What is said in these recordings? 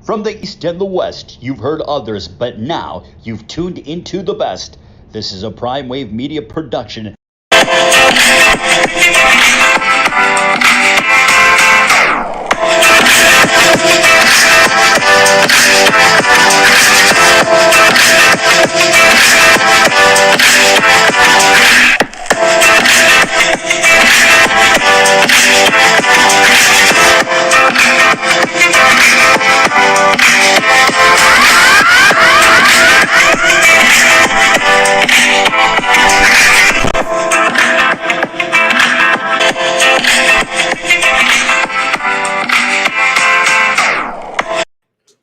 From the East and the West, you've heard others, but now you've tuned into the best. This is a Prime Wave Media production.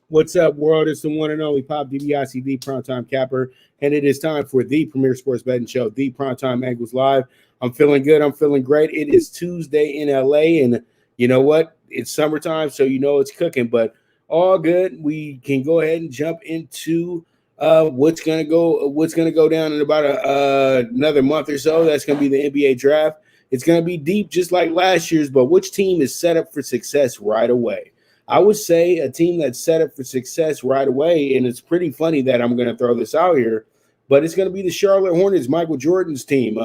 What's up, world? It's the one and only Pop DBIC, the Primetime Capper, and it is time for the premier sports betting show, the Primetime Angles Live. I'm feeling good. I'm feeling great. It is Tuesday in LA, and you know what? It's summertime, so you know it's cooking, but all good. We can go ahead and jump into what's gonna go down in about another month or so. That's gonna be the NBA draft. It's gonna be deep, just like last year's, but which team is set up for success right away? I would say a team that's set up for success right away, and it's pretty funny that I'm going to throw this out here, but it's going to be the Charlotte Hornets, Michael Jordan's team.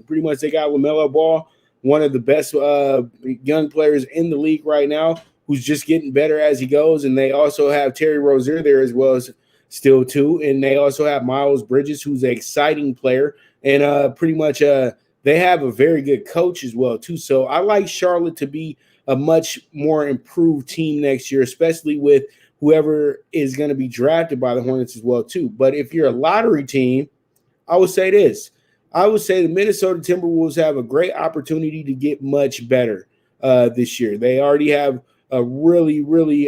Pretty much they got LaMelo Ball, one of the best young players in the league right now, who's just getting better as he goes, and they also have Terry Rozier there as well as still too, and they also have Miles Bridges, who's an exciting player, and pretty much they have a very good coach as well too. So I like Charlotte to be a much more improved team next year, especially with whoever is going to be drafted by the Hornets as well, too. But if you're a lottery team, I would say this. I would say the Minnesota Timberwolves have a great opportunity to get much better this year. They already have a really, really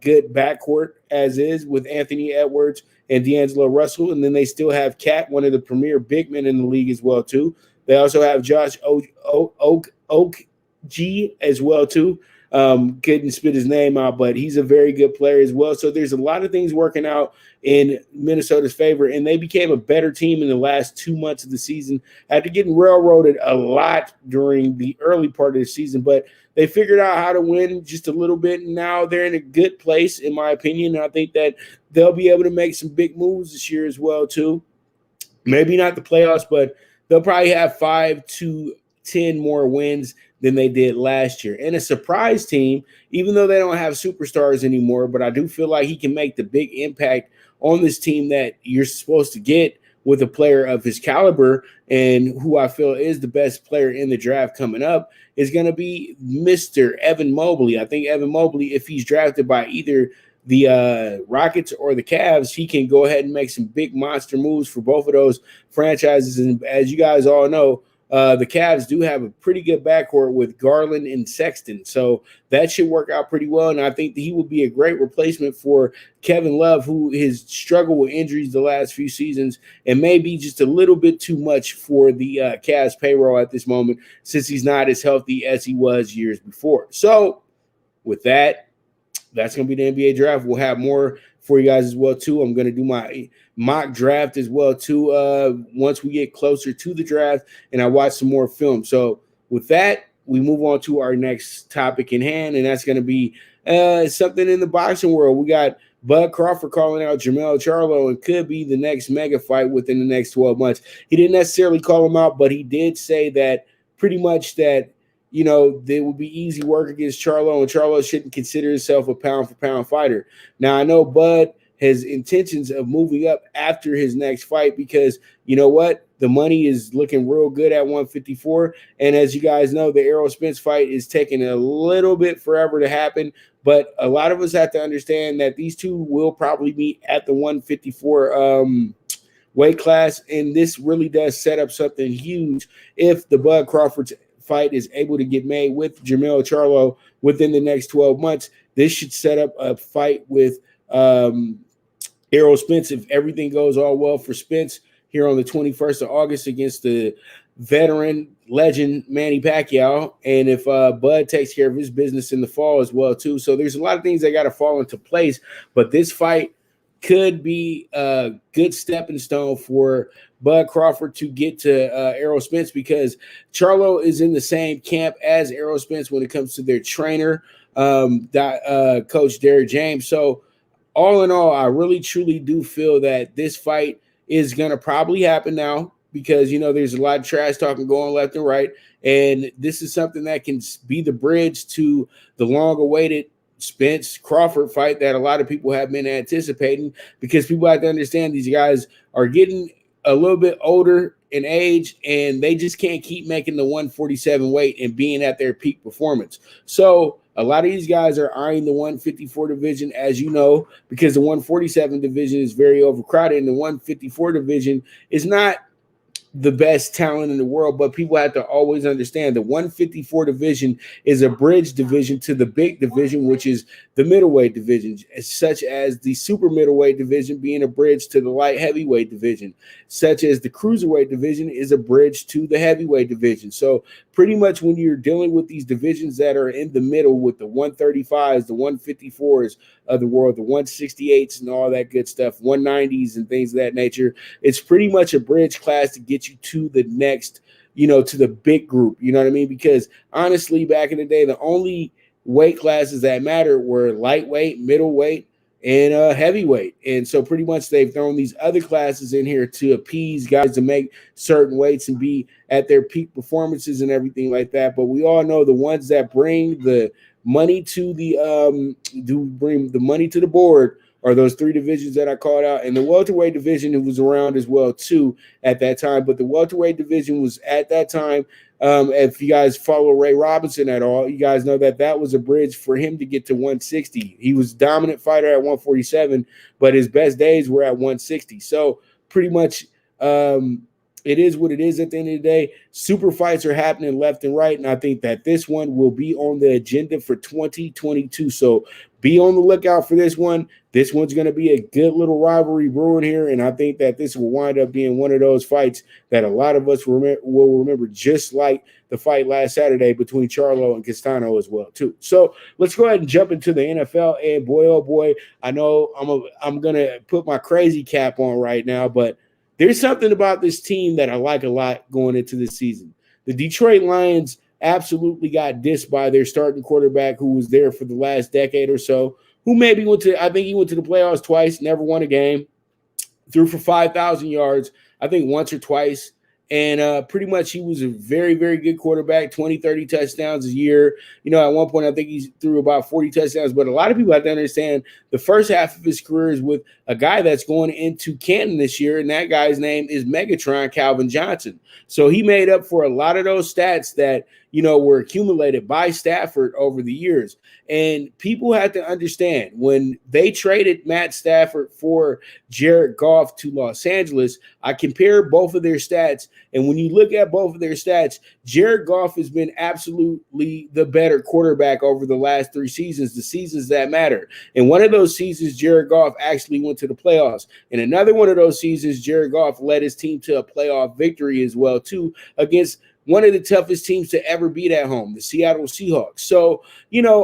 good backcourt as is with Anthony Edwards and D'Angelo Russell. And then they still have Cat, one of the premier big men in the league as well, too. They also have Josh Oak G as well too. Couldn't spit his name out, but he's a very good player as well. So there's a lot of things working out in Minnesota's favor, and they became a better team in the last 2 months of the season after getting railroaded a lot during the early part of the season. But they figured out how to win just a little bit, and now they're in a good place, in my opinion. And I think that they'll be able to make some big moves this year as well too. Maybe not the playoffs, but they'll probably have 5 to 10 more wins than they did last year. And a surprise team, even though they don't have superstars anymore, but I do feel like he can make the big impact on this team that you're supposed to get with a player of his caliber and who I feel is the best player in the draft coming up is going to be Mr. Evan Mobley. I think Evan Mobley, if he's drafted by either the Rockets or the Cavs, he can go ahead and make some big monster moves for both of those franchises. And as you guys all know, the Cavs do have a pretty good backcourt with Garland and Sexton. So that should work out pretty well. And I think that he will be a great replacement for Kevin Love, who has struggled with injuries the last few seasons and may be just a little bit too much for the Cavs payroll at this moment since he's not as healthy as he was years before. So with that, that's going to be the NBA draft. We'll have more for you guys as well, too. I'm going to do my mock draft as well, too, once we get closer to the draft and I watch some more film. So with that, we move on to our next topic in hand, and that's going to be something in the boxing world. We got Bud Crawford calling out Jermell Charlo and could be the next mega fight within the next 12 months. He didn't necessarily call him out, but he did say that pretty much that, you know, there would be easy work against Charlo, and Charlo shouldn't consider himself a pound-for-pound fighter. Now, I know Bud has intentions of moving up after his next fight because, you know what, the money is looking real good at 154, and as you guys know, the Errol Spence fight is taking a little bit forever to happen, but a lot of us have to understand that these two will probably meet at the 154 weight class, and this really does set up something huge if the Bud Crawford's fight is able to get made with Jermell Charlo within the next 12 months. This should set up a fight with Errol Spence if everything goes all well for Spence here on the 21st of August against the veteran legend Manny Pacquiao, and if Bud takes care of his business in the fall as well too. So there's a lot of things that got to fall into place, but this fight could be a good stepping stone for Bud Crawford to get to Errol Spence because Charlo is in the same camp as Errol Spence when it comes to their trainer, Coach Derek James. So all in all, I really truly do feel that this fight is going to probably happen now because, there's a lot of trash talking going left and right. And this is something that can be the bridge to the long awaited Spence Crawford fight that a lot of people have been anticipating, because people have to understand these guys are getting a little bit older in age, and they just can't keep making the 147 weight and being at their peak performance. So a lot of these guys are eyeing the 154 division, as you know, because the 147 division is very overcrowded, and the 154 division is not the best talent in the world, but people have to always understand the 154 division is a bridge division to the big division, which is the middleweight division, such as the super middleweight division being a bridge to the light heavyweight division, such as the cruiserweight division is a bridge to the heavyweight division. So pretty much when you're dealing with these divisions that are in the middle with the 135s, the 154s of the world, the 168s and all that good stuff, 190s and things of that nature, it's pretty much a bridge class to get you to the next, to the big group, you know what I mean? Because honestly, back in the day, the only weight classes that mattered were lightweight, middleweight, and heavyweight. And so pretty much they've thrown these other classes in here to appease guys to make certain weights and be at their peak performances and everything like that. But we all know the ones that bring the money to the board are those three divisions that I called out, and the welterweight division, who was around as well too at that time. But the welterweight division was at that time, if you guys follow Ray Robinson at all, you guys know that was a bridge for him to get to 160. He was a dominant fighter at 147, but his best days were at 160. So pretty much it is what it is at the end of the day. Super fights are happening left and right, and I think that this one will be on the agenda for 2022. So be on the lookout for this one. This one's going to be a good little rivalry brewing here, and I think that this will wind up being one of those fights that a lot of us will remember, just like the fight last Saturday between Charlo and Castano as well too. So let's go ahead and jump into the NFL. And boy, oh boy, I know I'm going to put my crazy cap on right now, but there's something about this team that I like a lot going into this season. The Detroit Lions absolutely got dissed by their starting quarterback, who was there for the last decade or so, who maybe I think he went to the playoffs twice, never won a game, threw for 5,000 yards, I think once or twice. And pretty much he was a very, very good quarterback, 20, 30 touchdowns a year. At one point, I think he threw about 40 touchdowns. But a lot of people have to understand the first half of his career is with a guy that's going into Canton this year, and that guy's name is Megatron Calvin Johnson. So he made up for a lot of those stats that, were accumulated by Stafford over the years. And people have to understand, when they traded Matt Stafford for Jared Goff to Los Angeles, I compared both of their stats. And when you look at both of their stats, Jared Goff has been absolutely the better quarterback over the last 3 seasons, the seasons that matter. And one of those seasons, Jared Goff actually went to the playoffs. And another one of those seasons, Jared Goff led his team to a playoff victory as well too, against one of the toughest teams to ever beat at home, the Seattle Seahawks. So,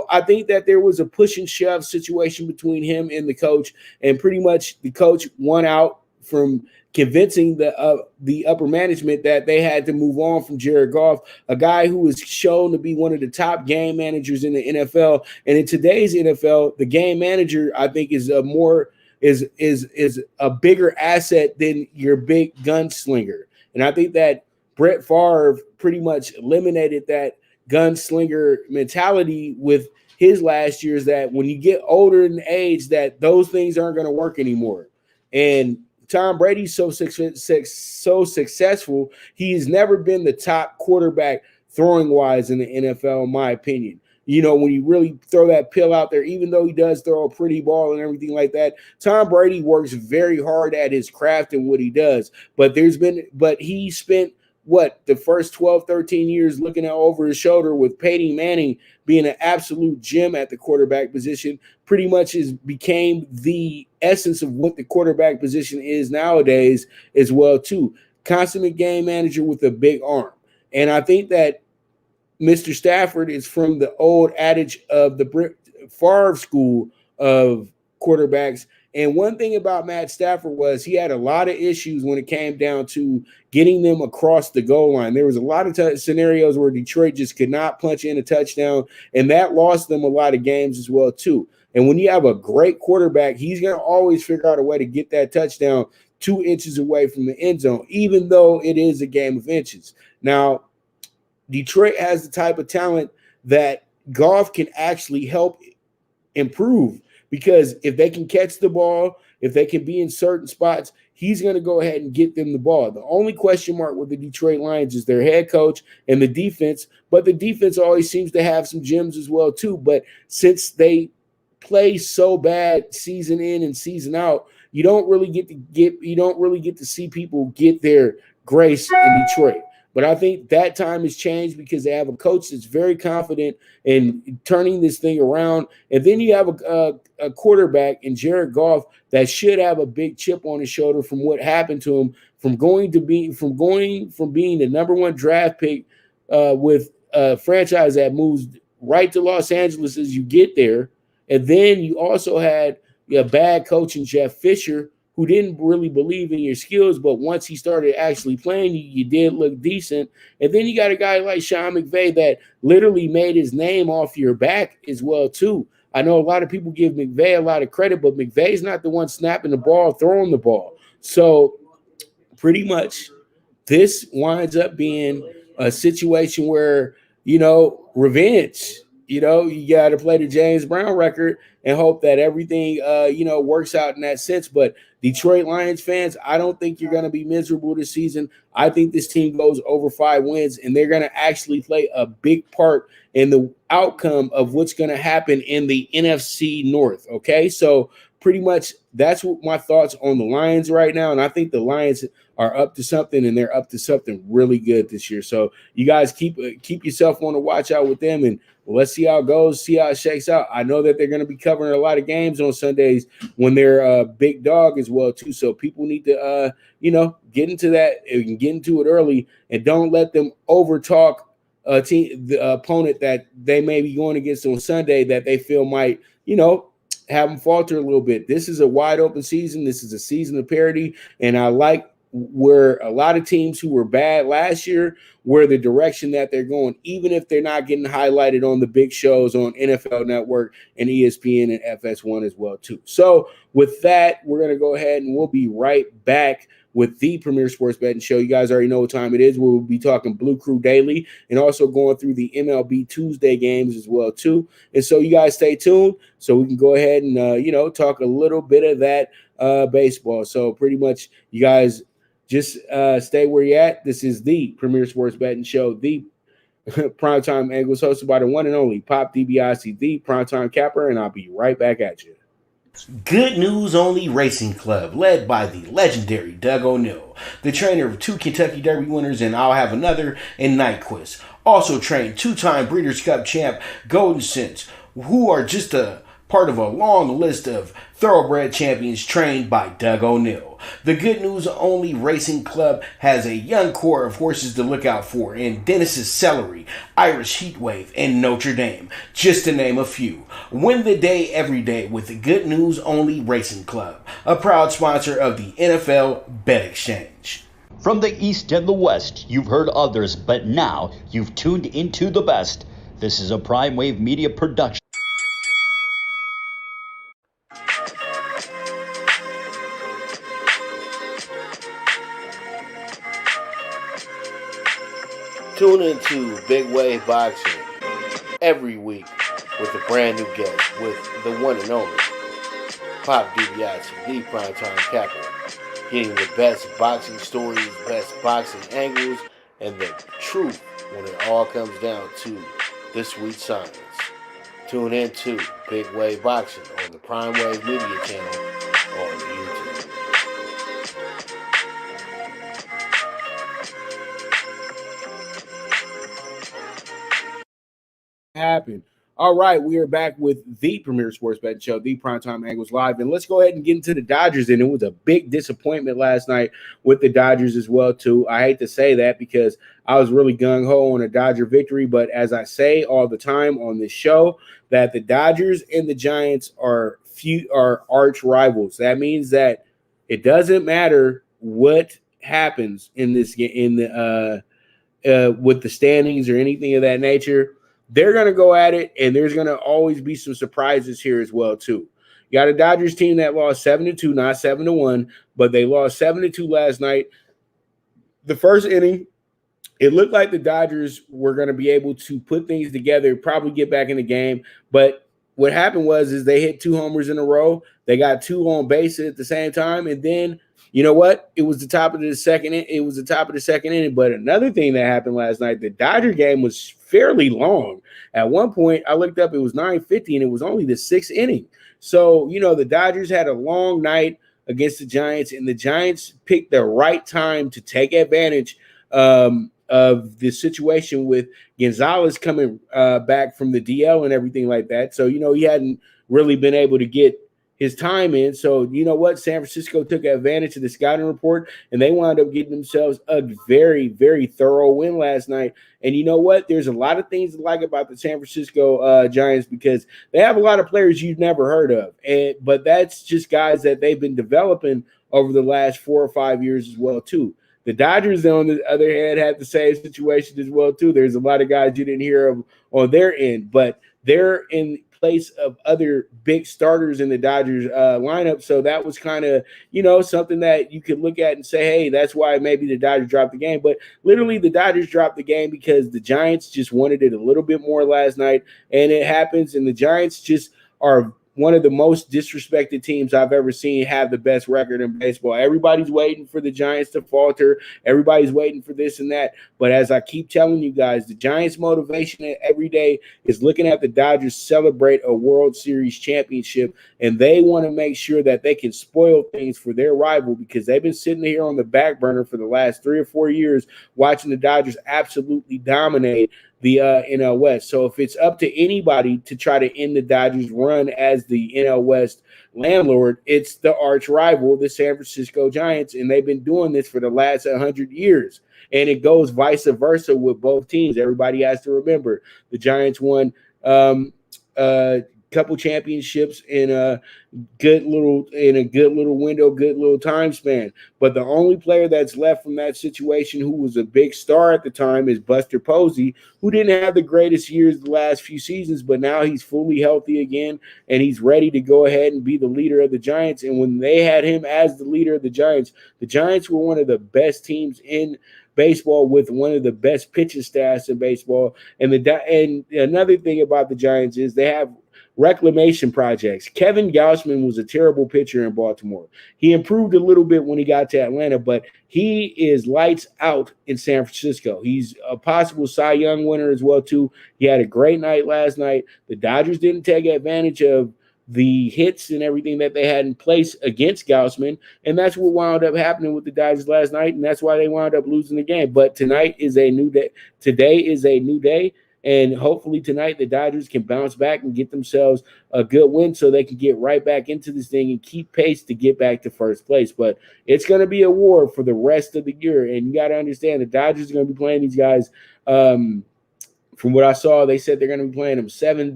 I think that there was a push and shove situation between him and the coach, and pretty much the coach won out from convincing the upper management that they had to move on from Jared Goff, a guy who is shown to be one of the top game managers in the NFL. And in today's NFL, the game manager, I think, is a bigger asset than your big gunslinger. And I think that Brett Favre pretty much eliminated that gunslinger mentality with his last years, that when you get older in age, that those things aren't going to work anymore. And Tom Brady's so successful, he's never been the top quarterback throwing wise in the NFL, in my opinion. When you really throw that pill out there, even though he does throw a pretty ball and everything like that, Tom Brady works very hard at his craft and what he does. But he spent the first 12, 13 years looking over his shoulder, with Peyton Manning being an absolute gem at the quarterback position, pretty much became the essence of what the quarterback position is nowadays as well too. Consummate game manager with a big arm. And I think that Mr. Stafford is from the old adage of the Brett Favre school of quarterbacks. And one thing about Matt Stafford was he had a lot of issues when it came down to getting them across the goal line. There was a lot of scenarios where Detroit just could not punch in a touchdown, and that lost them a lot of games as well too. And when you have a great quarterback, he's going to always figure out a way to get that touchdown 2 inches away from the end zone, even though it is a game of inches. Now, Detroit has the type of talent that Goff can actually help improve, because if they can catch the ball, if they can be in certain spots, he's going to go ahead and get them the ball. The only question mark with the Detroit Lions is their head coach and the defense, but the defense always seems to have some gems as well too. But since they play so bad season in and season out, you don't really get to see people get their grace in Detroit. But I think that time has changed because they have a coach that's very confident in turning this thing around. And then you have a quarterback in Jared Goff that should have a big chip on his shoulder from what happened to him, from being the number 1 draft pick with a franchise that moves right to Los Angeles as you get there. And then you also had a bad coach in Jeff Fisher, who didn't really believe in your skills, but once he started actually playing, you did look decent. And then you got a guy like Sean McVay that literally made his name off your back as well, too. I know a lot of people give McVay a lot of credit, but McVay's not the one snapping the ball, throwing the ball. So pretty much this winds up being a situation where, revenge. You got to play the James Brown record and hope that everything, works out in that sense. But Detroit Lions fans, I don't think you're going to be miserable this season. I think this team goes over 5 wins, and they're going to actually play a big part in the outcome of what's going to happen in the NFC North. Okay, so pretty much that's what my thoughts on the Lions right now. And I think the Lions are up to something, and they're up to something really good this year. So you guys keep yourself on the watch out with them, and let's see how it goes, see how it shakes out. I know that they're going to be covering a lot of games on Sundays when they're a big dog as well too. So people need to, get into that and get into it early, and don't let them overtalk the opponent that they may be going against on Sunday that they feel might, have them falter a little bit. This is a wide open season. This is a season of parity, and I like where a lot of teams who were bad last year, where the direction that they're going, even if they're not getting highlighted on the big shows on NFL Network and ESPN and FS1 as well too. So with that, we're going to go ahead and we'll be right back with the Premier Sports Betting Show. You guys already know what time it is. We'll be talking Blue Crew Daily and also going through the MLB Tuesday games as well too. And so you guys stay tuned so we can go ahead and, talk a little bit of that baseball. So pretty much you guys just stay where you're at. This is the Premier Sports Betting Show, the Primetime Angles, hosted by the one and only Pop DiBiase, the Primetime Capper, and I'll be right back at you. Good News Only Racing Club, led by the legendary Doug O'Neill, the trainer of 2 Kentucky Derby winners, and I'll have another in Nyquist. Also trained 2-time Breeders' Cup champ Golden Sense, who are just a part of a long list of thoroughbred champions trained by Doug O'Neill. The Good News Only Racing Club has a young core of horses to look out for in Dennis's Celery, Irish Heatwave, and Notre Dame, just to name a few. Win the day every day with the Good News Only Racing Club, a proud sponsor of the NFL Bet Exchange. From the East and the West, you've heard others, but now you've tuned into the best. This is a Prime Wave Media production. Tune into Big Wave Boxing every week with a brand new guest with the one and only Pop DiBiase, the Primetime Capper, getting the best boxing stories, best boxing angles, and the truth when it all comes down to the sweet science. Tune in to Big Wave Boxing on the Prime Wave Media channel on YouTube. Happen. All right, we are back with the Premier Sports Betting Show, the Primetime Angles Live, and let's go ahead and get into the Dodgers. And it was a big disappointment last night with the Dodgers as well too. I hate to say that because I was really gung-ho on a Dodger victory, but as I say all the time on this show, that the Dodgers and the Giants are are arch rivals. That means that it doesn't matter what happens in this in the with the standings or anything of that nature. They're going to go at it, and there's going to always be some surprises here as well too. You got a Dodgers team that lost 7-2, not 7-1, but they lost 7-2 last night. The first inning, it looked like the Dodgers were going to be able to put things together, probably get back in the game. But what happened is they hit 2 homers in a row. They got 2 on base at the same time. And then, you know what? It was the top of the second. It was the top of the second inning. But another thing that happened last night, the Dodger game was fairly long. At one point, I looked up, it was 9:50, and it was only the 6th inning. So, the Dodgers had a long night against the Giants, and the Giants picked the right time to take advantage of the situation with Gonzalez coming back from the DL and everything like that. So, he hadn't really been able to get his time in. So, you know what? San Francisco took advantage of the scouting report, and they wound up getting themselves a very, very thorough win last night. And you know what? There's a lot of things to like about the San Francisco Giants because they have a lot of players you've never heard of. But that's just guys that they've been developing over the last 4 or 5 years as well, too. The Dodgers, on the other hand, had the same situation as well, too. There's a lot of guys you didn't hear of on their end, but they're in place of other big starters in the Dodgers lineup. So that was kind of, something that you could look at and say, hey, that's why maybe the Dodgers dropped the game. But literally the Dodgers dropped the game because the Giants just wanted it a little bit more last night. And it happens. And the Giants just are one of the most disrespected teams I've ever seen have the best record in baseball. Everybody's waiting for the Giants to falter. Everybody's waiting for this and that. But as I keep telling you guys, the Giants' motivation every day is looking at the Dodgers celebrate a World Series championship, and they want to make sure that they can spoil things for their rival because they've been sitting here on the back burner for the last 3 or 4 years watching the Dodgers absolutely dominate the NL West. So if it's up to anybody to try to end the Dodgers' run as the NL West landlord, it's the arch rival, the San Francisco Giants, and they've been doing this for the last 100 years. And it goes vice versa with both teams. Everybody has to remember the Giants won couple championships in a good little window, good little time span. But the only player that's left from that situation who was a big star at the time is Buster Posey, who didn't have the greatest years the last few seasons, but now he's fully healthy again, and he's ready to go ahead and be the leader of the Giants. And when they had him as the leader of the Giants were one of the best teams in baseball with one of the best pitching staffs in baseball. And another thing about the Giants is they have reclamation projects. Kevin Gausman was a terrible pitcher in Baltimore. He improved a little bit when he got to Atlanta, but he is lights out in San Francisco. He's a possible Cy Young winner as well, too. He had a great night last night. The Dodgers didn't take advantage of the hits and everything that they had in place against Gausman, and that's what wound up happening with the Dodgers last night, and that's why they wound up losing the game. But tonight is a new day. Today is a new day. And hopefully tonight the Dodgers can bounce back and get themselves a good win so they can get right back into this thing and keep pace to get back to first place. But it's going to be a war for the rest of the year. And you got to understand the Dodgers are going to be playing these guys. From what I saw, they said they're going to be playing them 7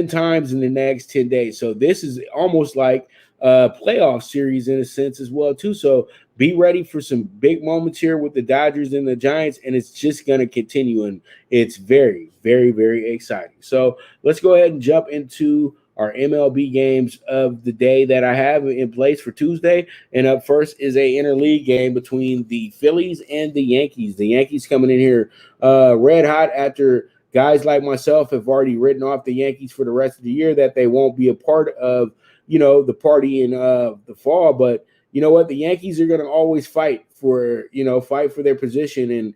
times in the next 10 days. So this is almost like a playoff series in a sense as well, too. So be ready for some big moments here with the Dodgers and the Giants, and it's just going to continue, and it's very, very, very exciting. So let's go ahead and jump into our MLB games of the day that I have in place for Tuesday. And up first is a interleague game between the Phillies and the Yankees. The Yankees coming in here red hot after guys like myself have already written off the Yankees for the rest of the year, that they won't be a part of, the party in the fall. But you know what? The Yankees are going to always fight for their position. And,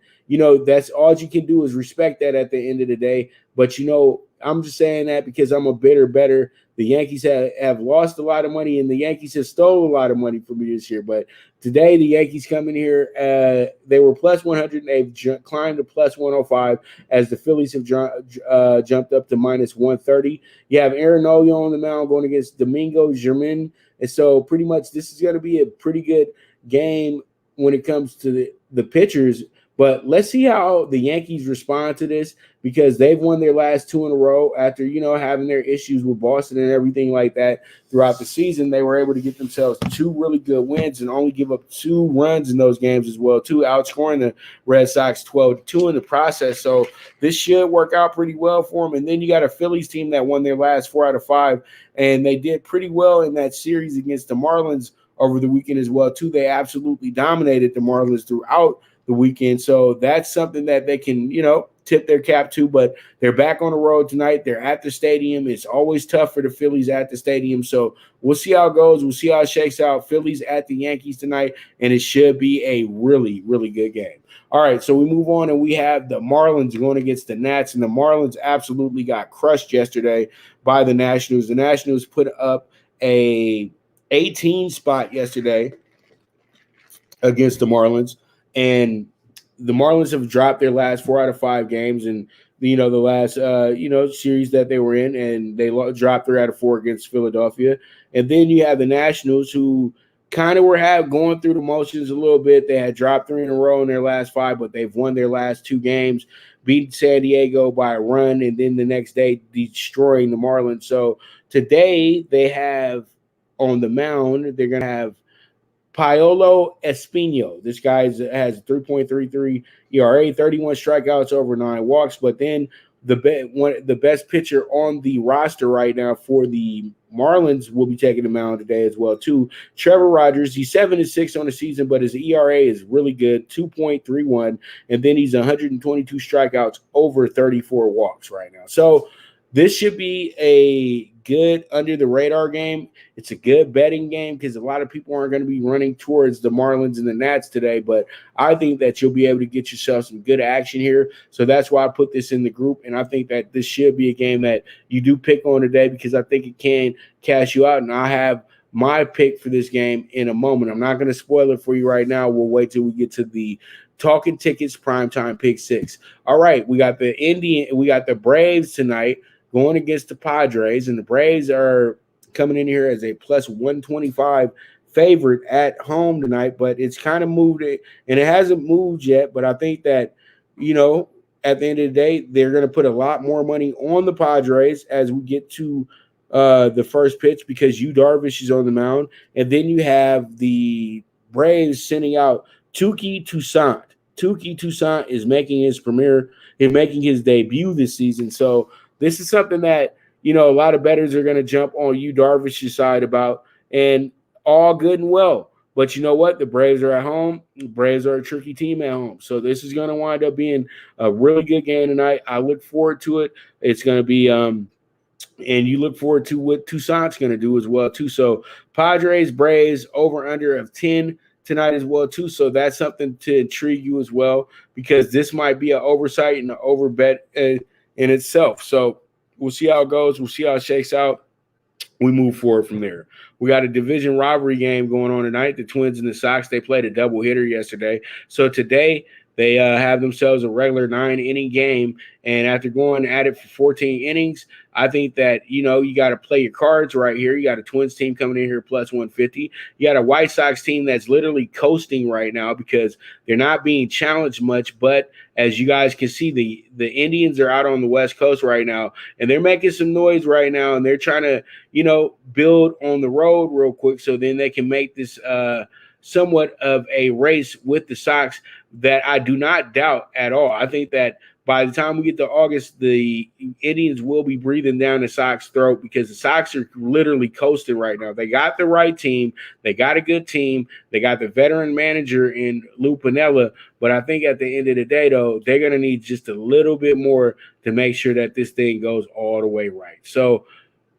that's all you can do is respect that at the end of the day. But, I'm just saying that because I'm a better. The Yankees have lost a lot of money, and the Yankees have stolen a lot of money from me this year. But today, the Yankees come in here. They were plus 100. They've climbed to plus 105 as the Phillies have jumped up to minus 130. You have Aaron Nola on the mound going against Domingo German. And so pretty much this is going to be a pretty good game when it comes to the pitchers. But let's see how the Yankees respond to this, because they've won their last 2 in a row after, having their issues with Boston and everything like that throughout the season. They were able to get themselves 2 really good wins and only give up 2 runs in those games as well, too, outscoring the Red Sox 12-2 in the process. So this should work out pretty well for them. And then you got a Phillies team that won their last 4 out of 5, and they did pretty well in that series against the Marlins over the weekend as well, too. They absolutely dominated the Marlins throughout the weekend. So that's something that they can, tip their cap to. But they're back on the road tonight. They're at the stadium. It's always tough for the Phillies at the stadium. So we'll see how it goes. We'll see how it shakes out. Phillies at the Yankees tonight, and it should be a really, really good game. All right, so we move on, and we have the Marlins going against the Nats, and the Marlins absolutely got crushed yesterday by the Nationals. The Nationals put up a 18 spot yesterday against the Marlins, and the Marlins have dropped their last 4 out of 5 games, and the last series that they were in, and they dropped 3 out of 4 against Philadelphia. And then you have the Nationals, who kind of were going through the motions a little bit. They had dropped 3 in a row in their last 5, but they've won their last 2 games, beating San Diego by a run, and then the next day destroying the Marlins. So today they have on the mound, they're going to have Paolo Espino. This guy has 3.33 ERA, 31 strikeouts over 9 walks. But then the best pitcher on the roster right now for the Marlins will be taking the mound today as well, too. Trevor Rogers, he's 7-6 on the season, but his ERA is really good, 2.31, and then he's 122 strikeouts over 34 walks right now. So this should be a good under-the-radar game. It's a good betting game because a lot of people aren't going to be running towards the Marlins and the Nats today, but I think that you'll be able to get yourself some good action here. So that's why I put this in the group, and I think that this should be a game that you do pick on today because I think it can cash you out, and I have my pick for this game in a moment. I'm not going to spoil it for you right now. We'll wait till we get to the Talking Tickets Primetime Pick 6. All right, we got the Braves tonight going against the Padres, and the Braves are coming in here as a plus 125 favorite at home tonight, but it's kind of moved it, and it hasn't moved yet, but I think that, at the end of the day, they're going to put a lot more money on the Padres as we get to the first pitch because Yu Darvish is on the mound, and then you have the Braves sending out Touki Toussaint. Touki Toussaint is making his debut this season, so this is something that, a lot of bettors are going to jump on Yu Darvish's side about, and all good and well. But you know what? The Braves are at home. The Braves are a tricky team at home. So this is going to wind up being a really good game tonight. I look forward to it. It's going to be and you look forward to what Toussaint's going to do as well, too. So Padres, Braves, over-under of 10 tonight as well, too. So that's something to intrigue you as well because this might be an oversight and an overbet in itself. So we'll see how it goes. We'll see how it shakes out. We move forward from there. We got a division rivalry game going on tonight. The Twins and the Sox, they played a doubleheader yesterday. So today they have themselves a regular 9-inning game. And after going at it for 14 innings, I think that, you got to play your cards right here. You got a Twins team coming in here plus 150. You got a White Sox team that's literally coasting right now because they're not being challenged much. But as you guys can see, the Indians are out on the West Coast right now, and they're making some noise right now, and they're trying to, build on the road real quick so then they can make this somewhat of a race with the Sox that I do not doubt at all. I think that by the time we get to August, the Indians will be breathing down the Sox throat because the Sox are literally coasting right now. They got the right team. They got a good team. They got the veteran manager in Lou Piniella. But I think at the end of the day, though, they're going to need just a little bit more to make sure that this thing goes all the way right. So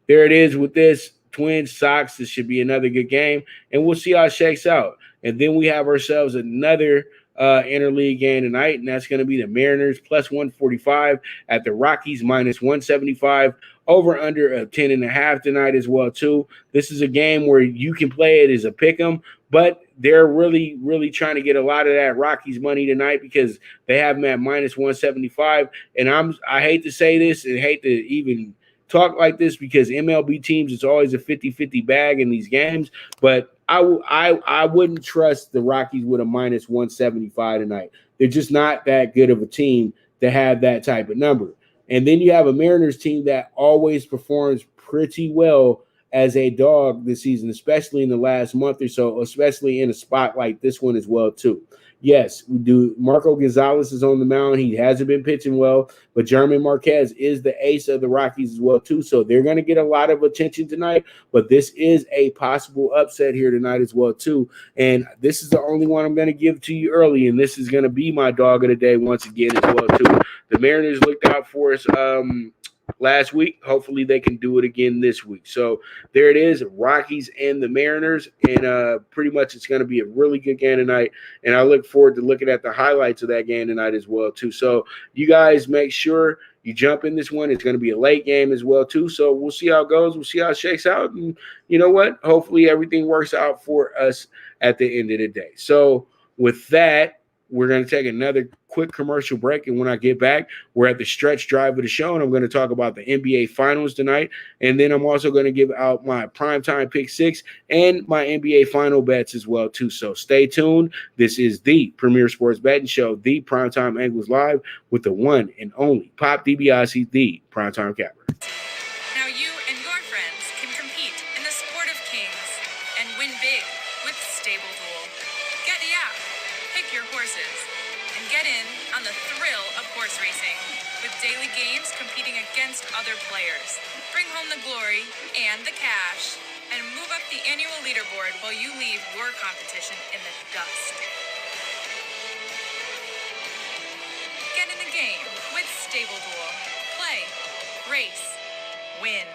there it is with this. Twins, Sox, this should be another good game, and we'll see how it shakes out. And then we have ourselves another interleague game tonight, and that's going to be the Mariners plus 145 at the Rockies minus 175. Over under of 10.5 tonight as well, too. This is a game where you can play it as a pick 'em, but they're really, really trying to get a lot of that Rockies money tonight because they have them at minus 175. And I hate to say this and hate to even talk like this because MLB teams, it's always a 50-50 bag in these games, but I wouldn't trust the Rockies with a minus 175 tonight. They're just not that good of a team to have that type of number. And then you have a Mariners team that always performs pretty well as a dog this season, especially in the last month or so, especially in a spot like this one as well, too. Yes, we do. Marco Gonzalez is on the mound. He hasn't been pitching well, but German Marquez is the ace of the Rockies as well, too. So they're going to get a lot of attention tonight, but this is a possible upset here tonight as well, too. And this is the only one I'm going to give to you early, and this is going to be my dog of the day once again as well, too. The Mariners looked out for us last week. Hopefully they can do it again this week. So there it is, Rockies and the Mariners, and pretty much it's going to be a really good game tonight, and I look forward to looking at the highlights of that game tonight as well too. So you guys make sure you jump in this one. It's going to be a late game as well too, so we'll see how it goes. We'll see how it shakes out, and you know what, hopefully everything works out for us at the end of the day. So with that, we're going to take another quick commercial break, and when I get back, we're at the stretch drive of the show, and I'm going to talk about the NBA Finals tonight, and then I'm also going to give out my primetime pick 6 and my NBA Final bets as well, too. So stay tuned. This is the Premier Sports Betting Show, the Primetime Angles Live, with the one and only Pop DiBiase, the Primetime Capper. Now you and your friends can compete in the sport of kings and win big with Stable Duel. Get the app, pick your horses, and get in on the thrill of horse racing with daily games competing against other players. Bring home the glory and the cash, and move up the annual leaderboard while you leave your competition in the dust. Get in the game with Stable Duel. Play, race, win.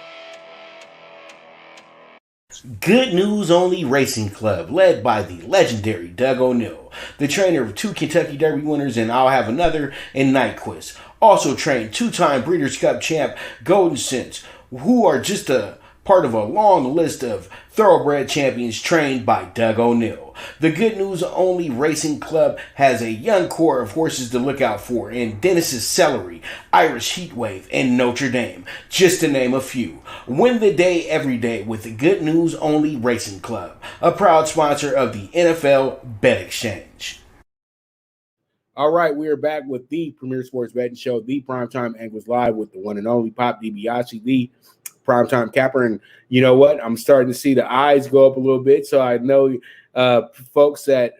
Good News Only Racing Club, led by the legendary Doug O'Neill, the trainer of 2 Kentucky Derby winners, and I'll have another in Night Quiz. Also trained 2-time Breeders' Cup champ Golden Sense, who are just a part of a long list of thoroughbred champions trained by Doug O'Neill. The Good News Only Racing Club has a young core of horses to look out for in Dennis's Celery, Irish Heatwave, and Notre Dame, just to name a few. Win the day every day with the Good News Only Racing Club, a proud sponsor of the NFL Bet Exchange. All right, we are back with the Premier Sports Betting Show, the Primetime Angles Live, with the one and only Pop DiBiase, the Primetime Capper. And you know what? I'm starting to see the eyes go up a little bit. So I know folks that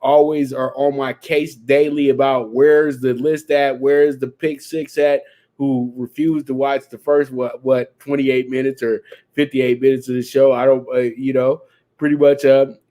always are on my case daily about where's the list at, where's the pick 6 at, who refused to watch the first, 28 minutes or 58 minutes of the show. I don't, pretty much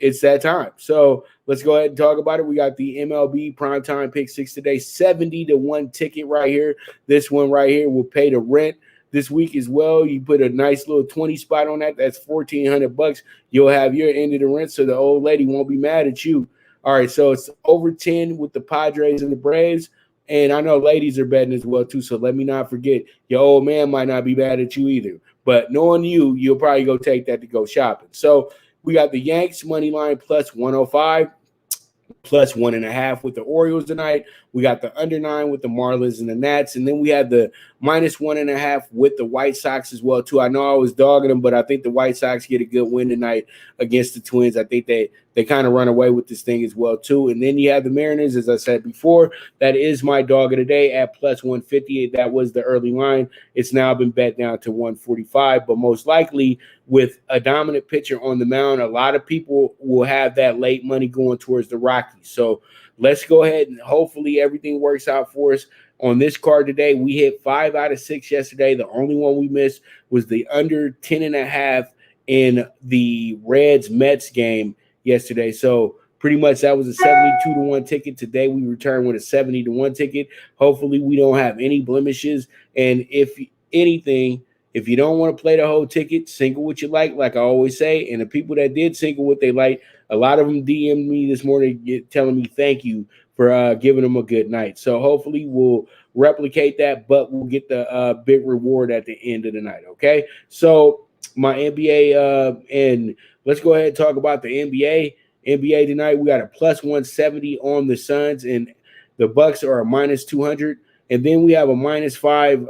it's that time. So let's go ahead and talk about it. We got the MLB Primetime Pick 6 today, 70-1 ticket right here. This one right here will pay the rent this week as well. You put a nice little 20 spot on that. That's $1,400. You'll have your end of the rent, so the old lady won't be mad at you. All right, so it's over 10 with the Padres and the Braves. And I know ladies are betting as well, too, so let me not forget. Your old man might not be mad at you either. But knowing you, you'll probably go take that to go shopping. So we got the Yanks money line plus 105. Plus 1.5 with the Orioles tonight. We got the under 9 with the Marlins and the Nats. And then we have the minus 1.5 with the White Sox as well, too. I know I was dogging them, but I think the White Sox get a good win tonight against the Twins. I think they kind of run away with this thing as well, too. And then you have the Mariners, as I said before. That is my dog of the day at plus 158. That was the early line. It's now been bet down to 145. But most likely, with a dominant pitcher on the mound, a lot of people will have that late money going towards the Rockies. So let's go ahead and hopefully everything works out for us. On this card today, we hit 5 out of 6 yesterday. The only one we missed was the under 10.5 in the Reds-Mets game yesterday. So pretty much that was a 72-1 ticket. Today we return with a 70-1 ticket. Hopefully we don't have any blemishes. And if anything, if you don't want to play the whole ticket, single what you like I always say. And the people that did single what they like, a lot of them DM'd me this morning telling me thank you for giving them a good night. So hopefully we'll replicate that, but we'll get the big reward at the end of the night, okay? So my NBA, and let's go ahead and talk about the NBA. NBA tonight, we got a plus 170 on the Suns, and the Bucks are a minus 200. And then we have a minus 5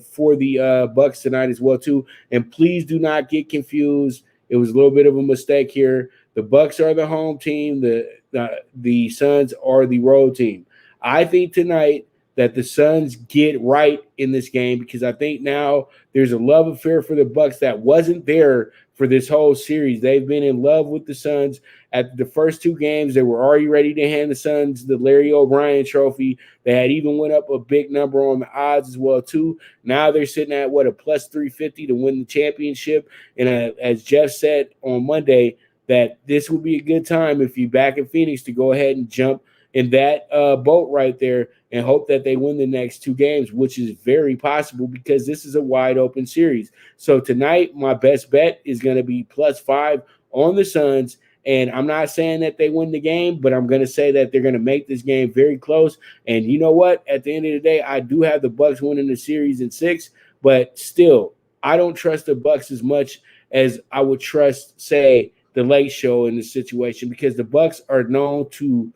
for the Bucks tonight as well, too. And please do not get confused. It was a little bit of a mistake here. The Bucks are the home team. The Suns are the road team. I think tonight that the Suns get right in this game because I think now there's a love affair for the Bucks that wasn't there for this whole series. They've been in love with the Suns. At the first two games, they were already ready to hand the Suns the Larry O'Brien trophy. They had even went up a big number on the odds as well, too. Now they're sitting at, a plus 350 to win the championship. And as Jeff said on Monday, that this would be a good time if you're back in Phoenix to go ahead and jump in that boat right there and hope that they win the next two games, which is very possible because this is a wide open series. So tonight, my best bet is going to be +5 on the Suns. And I'm not saying that they win the game, but I'm going to say that they're going to make this game very close. And you know what? At the end of the day, I do have the Bucks winning the series in 6, but still, I don't trust the Bucks as much as I would trust, say, the Late Show in this situation because the Bucks are known to,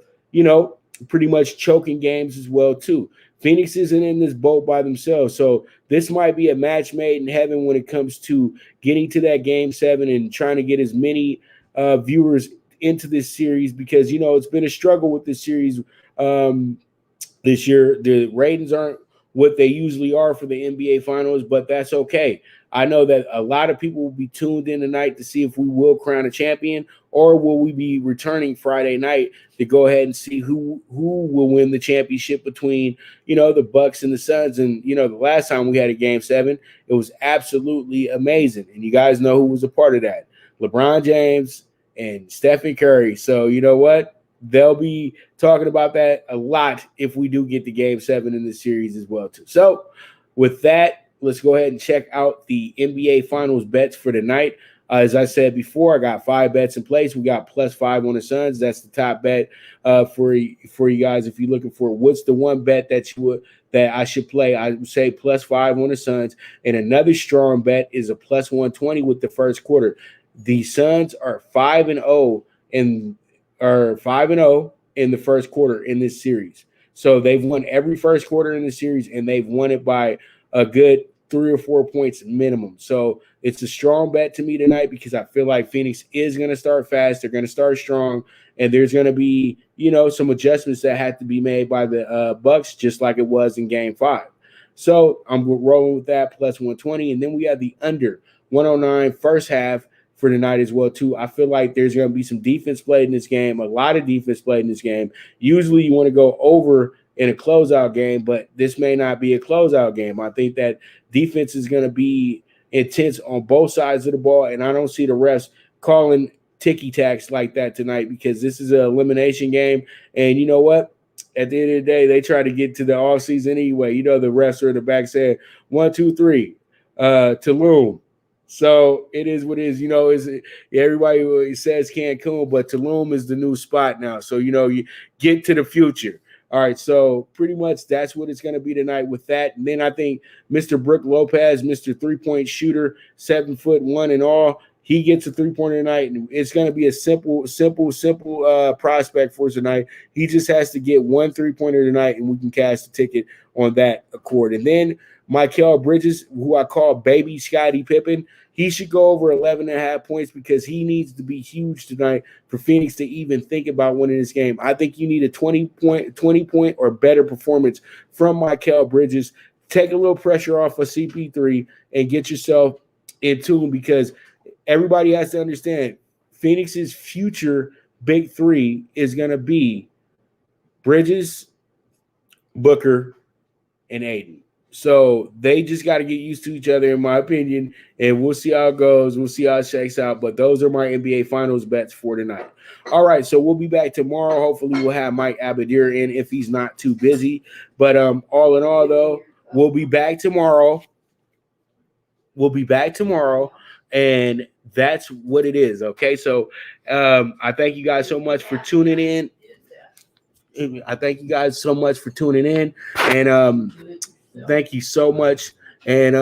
pretty much choking games as well, too. Phoenix isn't in this boat by themselves. So this might be a match made in heaven when it comes to getting to that Game 7 and trying to get as many viewers into this series because, it's been a struggle with this series this year. The ratings aren't what they usually are for the NBA Finals, but that's okay. I know that a lot of people will be tuned in tonight to see if we will crown a champion or will we be returning Friday night to go ahead and see who will win the championship between, the Bucks and the Suns. And, the last time we had a Game 7, it was absolutely amazing. And you guys know who was a part of that. LeBron James and Stephen Curry. So you know what? They'll be talking about that a lot if we do get to Game 7 in the series as well, too. So with that, let's go ahead and check out the NBA Finals bets for tonight. As I said before, I got 5 bets in place. We got +5 on the Suns. That's the top bet for you guys. If you're looking for what's the one bet that I should play, I would say +5 on the Suns. And another strong bet is a +120 with the first quarter. The Suns are 5-0 in the first quarter in this series. So they've won every first quarter in the series, and they've won it by a good 3 or 4 points minimum. So it's a strong bet to me tonight because I feel like Phoenix is going to start fast. They're going to start strong, and there's going to be, some adjustments that have to be made by the Bucks, just like it was in Game 5. So I'm rolling with that +120, and then we have the under 109 first half for tonight as well, too. I feel like there's going to be some defense played in this game, a lot of defense played in this game. Usually you want to go over in a closeout game, but this may not be a closeout game. I think that defense is going to be intense on both sides of the ball, and I don't see the refs calling ticky-tacks like that tonight because this is an elimination game. And you know what? At the end of the day, they try to get to the offseason anyway. The refs are in the back saying 1, 2, 3, Tulum. So it is what it is. Everybody says Cancun, but Tulum is the new spot now. So, you get to the future. All right, so pretty much that's what it's going to be tonight with that. And then I think Mr. Brook Lopez, Mr. three-point shooter, 7'1" and all, he gets a three-pointer tonight. And it's going to be a simple prospect for us tonight. He just has to get one three-pointer tonight, and we can cash the ticket on that accord. And then Mikal Bridges, who I call Baby Scottie Pippen, he should go over 11.5 points because he needs to be huge tonight for Phoenix to even think about winning this game. I think you need a 20-point or better performance from Mikal Bridges. Take a little pressure off of CP3 and get yourself in tune because everybody has to understand Phoenix's future big three is going to be Bridges, Booker, and Aiden. So they just got to get used to each other, in my opinion, and we'll see how it goes. We'll see how it shakes out. But those are my NBA Finals bets for tonight. All right, so we'll be back tomorrow. Hopefully we'll have Mike Abadir in if he's not too busy. But all in all, though, we'll be back tomorrow. And that's what it is, okay? So I thank you guys so much for tuning in. And thank you so much. And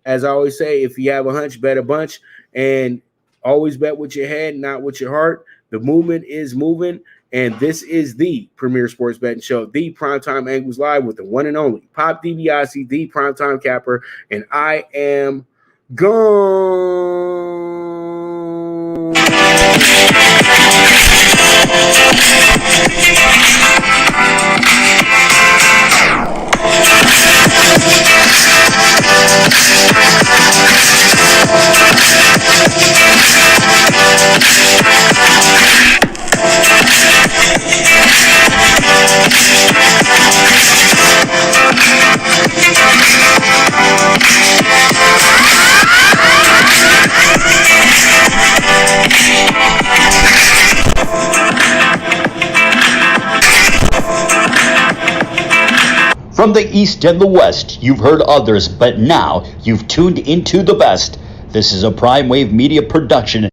as I always say, if you have a hunch, bet a bunch. And always bet with your head, not with your heart. The movement is moving. And this is the Premier Sports Betting Show, the Primetime Angles Live with the one and only Pop DiBiase, the Primetime Capper. And I am gone. From the East and the West, you've heard others, but now you've tuned into the best. This is a Prime Wave Media production.